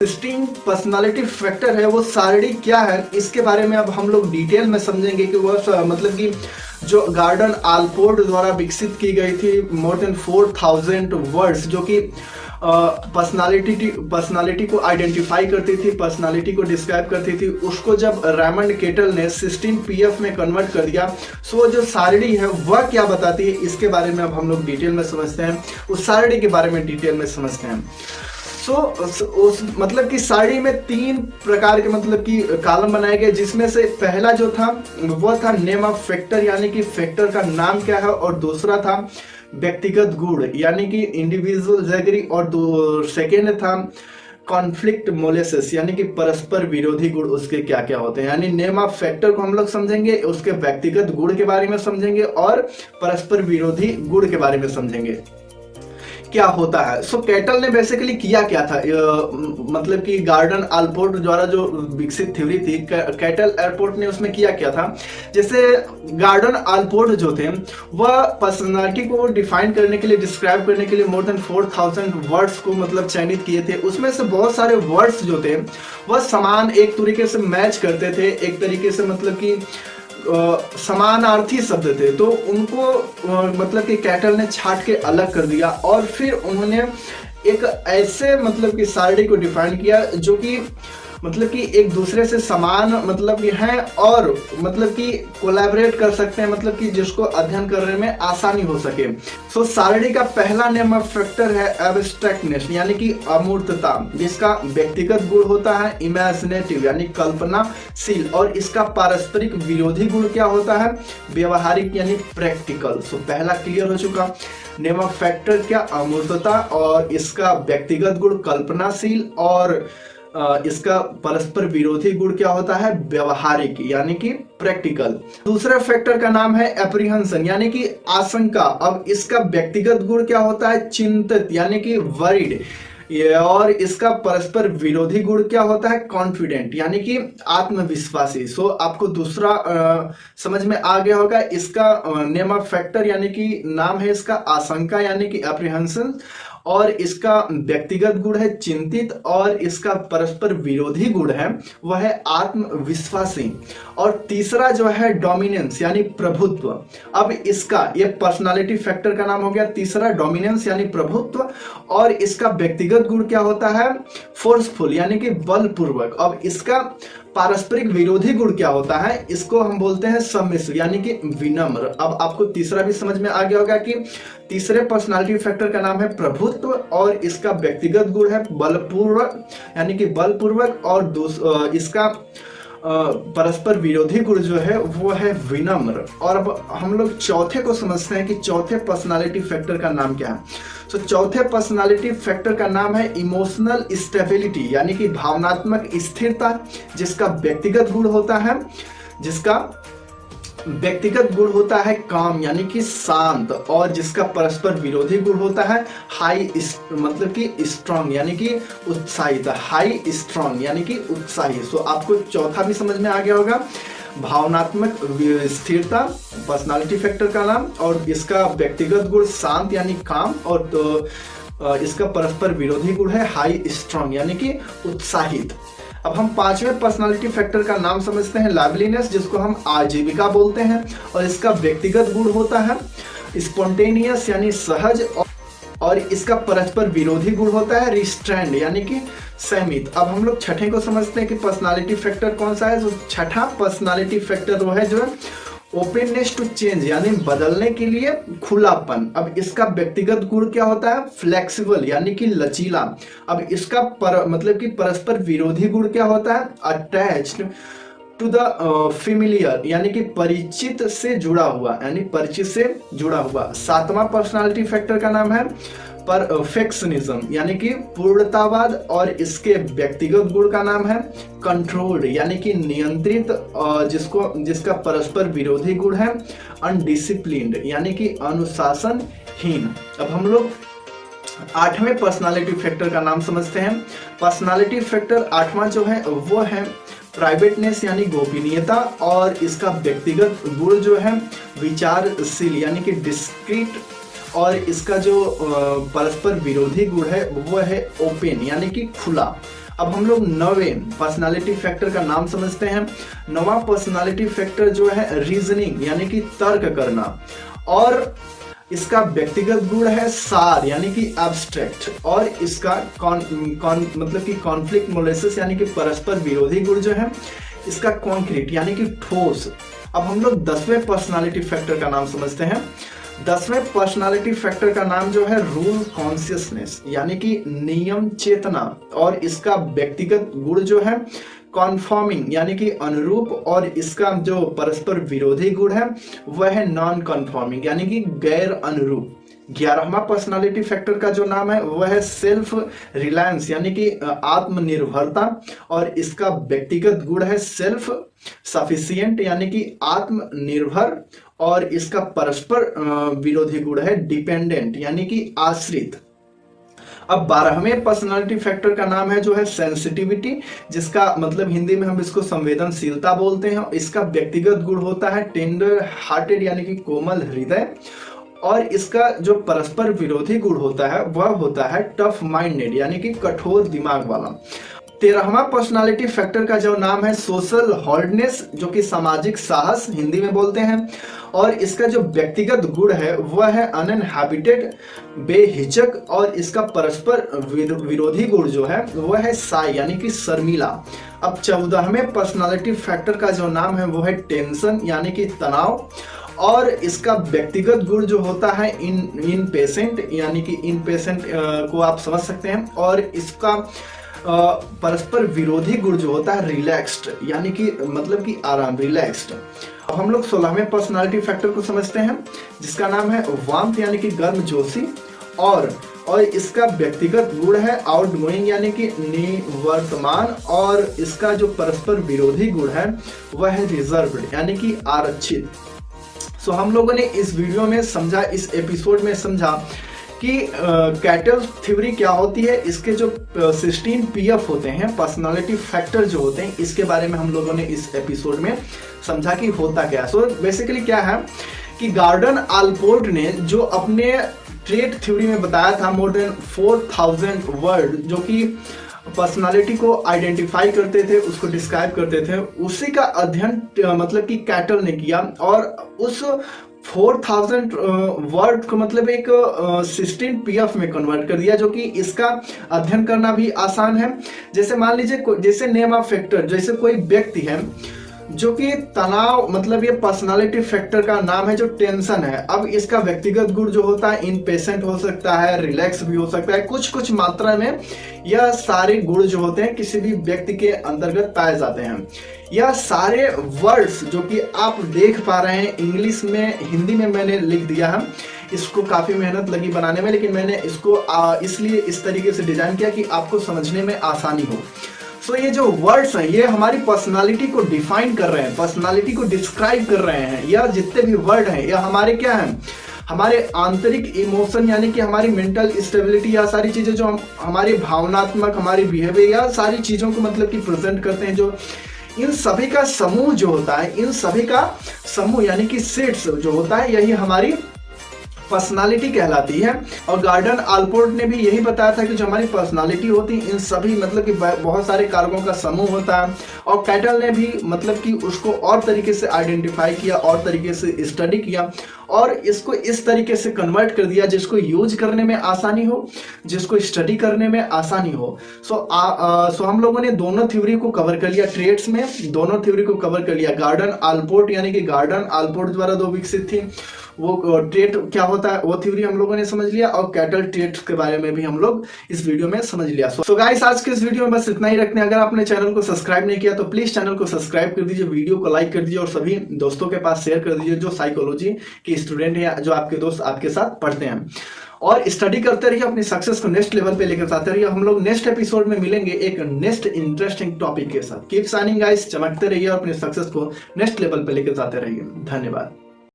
16 personality factor है वो सारणी क्या है, इसके बारे में अब हम लोग डिटेल में समझेंगे कि वह मतलब कि जो गॉर्डन आलपोर्ट द्वारा विकसित की गई थी मोर देन 4000 वर्ड्स जो कि पर्सनालिटी को आइडेंटिफाई करती थी, पर्सनालिटी को डिस्क्राइब करती थी, उसको जब रेमंड केटल ने 16 पीएफ में कन्वर्ट कर दिया, सो जो सारणी है वह क्या बताती है इसके बारे में अब हम लोग डिटेल में समझते हैं। उस सारणी के बारे में डिटेल में समझते हैं। उस मतलब कि सारणी में 3 प्रकार के मतलब कि कॉलम बनाए गए, जिसमें से पहला जो था वह था नेम ऑफ फैक्टर यानी कि फैक्टर का नाम क्या है, और दूसरा था व्यक्तिगत गुण यानी कि इंडिविजुअल जैगरी, और सेकेंड था कॉन्फ्लिक्ट मोलेसिस यानी कि परस्पर विरोधी गुण उसके क्या क्या होते हैं। यानी नेम ऑफ फैक्टर को हम लोग समझेंगे, उसके व्यक्तिगत गुण के बारे में समझेंगे और परस्पर विरोधी गुण के बारे में समझेंगे क्या होता है। सो कैटल ने बेसिकली किया क्या था, मतलब कि गॉर्डन आलपोर्ट द्वारा जो विकसित थ्योरी थी कैटल एयरपोर्ट ने, उसमें किया क्या था। जैसे गॉर्डन आलपोर्ट जो थे वह पर्सनालिटी को डिफाइन करने के लिए, डिस्क्राइब करने के लिए मोर देन 4000 वर्ड्स को मतलब चयनित किए थे। उसमें से बहुत सारे वर्ड्स जो थे वह समान एक तरीके से मैच करते थे, एक तरीके से मतलब कि समानार्थी शब्द थे, तो उनको मतलब कि कैटल ने छांट के अलग कर दिया और फिर उन्होंने एक ऐसे मतलब कि सारणी को डिफाइन किया जो कि मतलब कि एक दूसरे से समान मतलब कि हैं और मतलब कि कोलैबोरेट कर सकते हैं, मतलब कि जिसको अध्ययन करने में आसानी हो सके। सो सारणी का पहला नेम ऑफ फैक्टर है एब्स्ट्रैक्टनेस यानी कि अमूर्तता, जिसका व्यक्तिगत गुण होता है इमेजिनेटिव यानी कल्पनाशील, और इसका पारस्परिक विरोधी गुण क्या होता है व्यवहारिक यानी प्रैक्टिकल। सो पहला क्लियर हो चुका, नेम ऑफ फैक्टर क्या अमूर्तता, और इसका व्यक्तिगत गुण कल्पनाशील, और इसका परस्पर विरोधी गुण क्या होता है व्यवहारिक यानी कि प्रैक्टिकल। दूसरा फैक्टर का नाम है एप्रीहेंशन यानी कि आशंका। अब इसका व्यक्तिगत गुण क्या होता है चिंतित यानी कि वरीड, और इसका परस्पर विरोधी गुण क्या होता है कॉन्फिडेंट यानी कि आत्मविश्वासी। सो आपको दूसरा समझ में आ गया होगा। इसका नेम ऑफ फैक्टर यानी कि नाम है इसका आशंका यानी कि एप्रीहेंशन, और इसका व्यक्तिगत गुण है चिंतित, और इसका परस्पर विरोधी गुण है वह है आत्मविश्वासी। और तीसरा जो है डोमिनेंस यानी प्रभुत्व। अब इसका ये पर्सनालिटी फैक्टर का नाम हो गया तीसरा डोमिनेंस यानी प्रभुत्व, और इसका व्यक्तिगत गुण क्या होता है फोर्सफुल यानी कि बलपूर्वक। अब इसका पारस्परिक विरोधी गुण क्या होता है, इसको हम बोलते हैं सम्मिश्र यानी कि विनम्र। अब आपको तीसरा भी समझ में आ गया होगा कि तीसरे पर्सनालिटी फैक्टर का नाम है प्रभुत्व, और इसका व्यक्तिगत गुण है बलपूर्वक यानी कि बलपूर्वक, और इसका परस्पर विरोधी गुण जो है वो है विनम्र। और अब हम लोग चौथे को समझते हैं कि चौथे पर्सनालिटी फैक्टर का नाम क्या है। तो चौथे पर्सनालिटी फैक्टर का नाम है इमोशनल स्टेबिलिटी यानी कि भावनात्मक स्थिरता, जिसका व्यक्तिगत गुण होता है काम यानी कि शांत, और जिसका परस्पर विरोधी गुण होता है हाई मतलब कि स्ट्रांग यानी कि उत्साहित, हाई स्ट्रांग यानी कि उत्साही। सो आपको चौथा भी समझ में आ गया होगा, भावनात्मक स्थिरता पर्सनालिटी फैक्टर का नाम, और इसका व्यक्तिगत गुण शांत यानी काम, और तो इसका परस्पर विरोधी गुण है हाई स्ट्रांग यानी कि उत्साहित। अब हम पांचवें पर्सनालिटी फैक्टर का नाम समझते हैं लाइवलीनेस, जिसको हम आजीविका बोलते हैं, और इसका व्यक्तिगत गुण होता है स्पॉन्टेनियस यानी सहज, और इसका परस्पर विरोधी गुण होता है रिस्ट्रेंड यानी कि संयमित। अब हम लोग छठे को समझते हैं कि पर्सनालिटी फैक्टर कौन सा है। तो छठा पर्सनालिटी फैक्टर वो है जो है ओपननेस टू चेंज यानी बदलने के लिए खुलापन। अब इसका व्यक्तिगत गुण क्या होता है फ्लेक्सिबल यानी कि लचीला। अब इसका मतलब कि परस्पर विरोधी गुण क्या होता है अटैच्ड टू द फेमिलियर यानी कि परिचित से जुड़ा हुआ यानी परिचित से जुड़ा हुआ। सातवां पर्सनालिटी फैक्टर का नाम है परफेक्शनिज्म यानी कि पूर्णतावाद, और इसके व्यक्तिगत गुण का नाम है कंट्रोल्ड यानी कि नियंत्रित, जिसका परस्पर विरोधी गुण है अनडिसिप्लिन्ड यानी कि अनुशासनहीन। अब हम लोग आठवें पर्सनालिटी फैक्टर का नाम समझते हैं। पर्सनालिटी फैक्टर आठवां जो है वो है प्राइवेटनेस यानी गोपनीयता, और इसका व्यक्तिगत गुण जो है विचारशील यानी कि डिस्क्रीट, और इसका जो परस्पर विरोधी गुण है वो है ओपन यानी कि खुला। अब हम लोग नवे पर्सनालिटी फैक्टर का नाम समझते हैं। नवा पर्सनालिटी फैक्टर जो है रीजनिंग यानी कि तर्क करना, और इसका व्यक्तिगत गुण है सार यानी कि एब्स्ट्रैक्ट, और इसका मतलब कि कॉन्फ्लिक्ट मोलेसिस यानी कि परस्पर विरोधी गुण जो है इसका कॉन्क्रीट यानी कि ठोस। अब हम लोग 10वें पर्सनालिटी फैक्टर का नाम समझते हैं। 10वें पर्सनालिटी फैक्टर का नाम जो है रूल कॉन्शियसनेस यानी कि नियम चेतना, और इसका व्यक्तिगत गुण जो है कॉन्फॉर्मिंग यानी कि अनुरूप, और इसका जो परस्पर विरोधी गुण है वह है नॉन कॉन्फॉर्मिंग यानी कि गैर अनुरूप। 11वां पर्सनालिटी फैक्टर का जो नाम है वह है सेल्फ रिलायंस यानी कि आत्मनिर्भरता, और इसका व्यक्तिगत गुण है सेल्फ सफिशिएंट यानी कि आत्मनिर्भर, और इसका परस्पर विरोधी गुण है डिपेंडेंट यानी कि आश्रित। अब 12वें पर्सनालिटी फैक्टर का नाम है जो है सेंसिटिविटी, जिसका मतलब हिंदी में हम इसको संवेदनशीलता बोलते हैं। इसका व्यक्तिगत गुण होता है टेंडर हार्टेड यानी कि कोमल हृदय, और इसका जो परस्पर विरोधी गुण होता है वह होता है टफ माइंडेड यानी कि कठोर दिमाग वाला। 13वां पर्सनालिटी फैक्टर का जो नाम है सोशल हार्डनेस, जो कि सामाजिक साहस हिंदी में बोलते हैं, और इसका जो व्यक्तिगत गुण है वह है अनइनहैबिटेड बेहिचक, और इसका परस्पर विरोधी गुण जो है वह है साई यानी कि शर्मिला। अब 14वें पर्सनालिटी फैक्टर का जो नाम है वो है टेंशन यानी कि तनाव, और इसका व्यक्तिगत गुण जो होता है इन पेशेंट यानी कि इन पेशेंट को आप समझ सकते हैं, और इसका परस्पर विरोधी गुण जो होता है रिलैक्स्ड यानी कि मतलब कि आराम, रिलैक्स्ड। अब हम लोग 16वें पर्सनालिटी फैक्टर को समझते हैं, जिसका नाम है वार्मथ यानी कि गर्मजोशी, और इसका व्यक्तिगत गुण है आउटगोइंग यानी कि निवर्तमान, और इसका जो परस्पर विरोधी गुण है वह है रिजर्व्ड यानी कि आरक्षित। सो हम लोगों ने इस वीडियो में समझा, इस एपिसोड में समझा कि कैटल थ्योरी क्या होती है, इसके जो 16 PF होते हैं पर्सनालिटी फैक्टर जो होते हैं, इसके बारे में हम लोगों ने इस एपिसोड में समझा कि होता क्या। सो बेसिकली क्या है कि गॉर्डन आलपोर्ट ने जो अपने ट्रेट थ्योरी में बताया था मोर देन 4000 वर्ड जो कि पर्सनालिटी को आइडेंटिफाई करते थे, उसको डिस्क्राइब करते थे, उसी का अध्ययन मतलब कि कैटल ने किया, और उस 4000 वर्ड को मतलब एक 16 PF में कन्वर्ट कर दिया, जो कि इसका अध्ययन करना भी आसान है। जैसे मान लीजिए जैसे नेम ऑफ फैक्टर, जैसे कोई व्यक्ति है जो कि तनाव, मतलब ये पर्सनालिटी फैक्टर का नाम है जो टेंशन है। अब इसका व्यक्तिगत गुण जो होता है इनपेशेंट हो सकता है, रिलैक्स भी हो सकता है, कुछ कुछ मात्रा में यह सारे गुण जो होते हैं किसी भी व्यक्ति के अंतर्गत पाए जाते हैं। यह सारे वर्ड्स जो कि आप देख पा रहे हैं इंग्लिश में, हिंदी में मैंने लिख दिया है, इसको काफ़ी मेहनत लगी बनाने में, लेकिन मैंने इसको इसलिए इस तरीके से डिजाइन किया कि आपको समझने में आसानी हो। सो ये जो वर्ड्स हैं ये हमारी पर्सनालिटी को डिफाइन कर रहे हैं, पर्सनालिटी को डिस्क्राइब कर रहे हैं। यह जितने भी वर्ड हैं यह हमारे क्या हैं, हमारे आंतरिक इमोशन यानी कि हमारी मेंटल स्टेबिलिटी, या सारी चीज़ें जो हमारी भावनात्मक, हमारी बिहेवियर, या सारी चीज़ों को मतलब कि प्रेजेंट करते हैं। जो इन सभी का समूह जो होता है, इन सभी का समूह यानी कि सेट्स जो होता है, यही हमारी पर्सनालिटी कहलाती है। और गॉर्डन आलपोर्ट ने भी यही बताया था कि जो हमारी पर्सनालिटी होती है इन सभी मतलब कि बहुत सारे कारकों का समूह होता है। और कैटल ने भी मतलब कि उसको और तरीके से आइडेंटिफाई किया, और तरीके से स्टडी किया, और इसको इस तरीके से कन्वर्ट कर दिया जिसको यूज करने में आसानी हो, जिसको स्टडी करने में आसानी हो। सो हम लोगों ने दोनों थ्योरी को कवर कर लिया, ट्रेड्स में दोनों थ्योरी को कवर कर लिया। गॉर्डन आलपोर्ट यानी कि गॉर्डन आलपोर्ट द्वारा जो विकसित थी वो ट्रेड क्या होता है वो थ्योरी हम लोगों ने समझ लिया, और कैटल ट्रेड्स के बारे में भी हम लोग इस वीडियो में समझ लिया। सो गाइस आज के इस वीडियो में बस इतना ही रखते हैं। अगर आपने चैनल को सब्सक्राइब नहीं किया तो प्लीज चैनल को सब्सक्राइब कर दीजिए, वीडियो को लाइक कर दीजिए, और सभी दोस्तों के पास शेयर कर दीजिए जो साइकोलॉजी के स्टूडेंट है, जो आपके दोस्त आपके साथ पढ़ते हैं। और स्टडी करते रहिए, अपनी सक्सेस को नेक्स्ट लेवल पे लेकर जाते रहिए। हम लोग नेक्स्ट एपिसोड में मिलेंगे एक नेक्स्ट इंटरेस्टिंग टॉपिक के साथ। कीप शाइनिंग गाइस, चमकते रहिए और अपनी सक्सेस को नेक्स्ट लेवल पे लेकर जाते रहिए। धन्यवाद।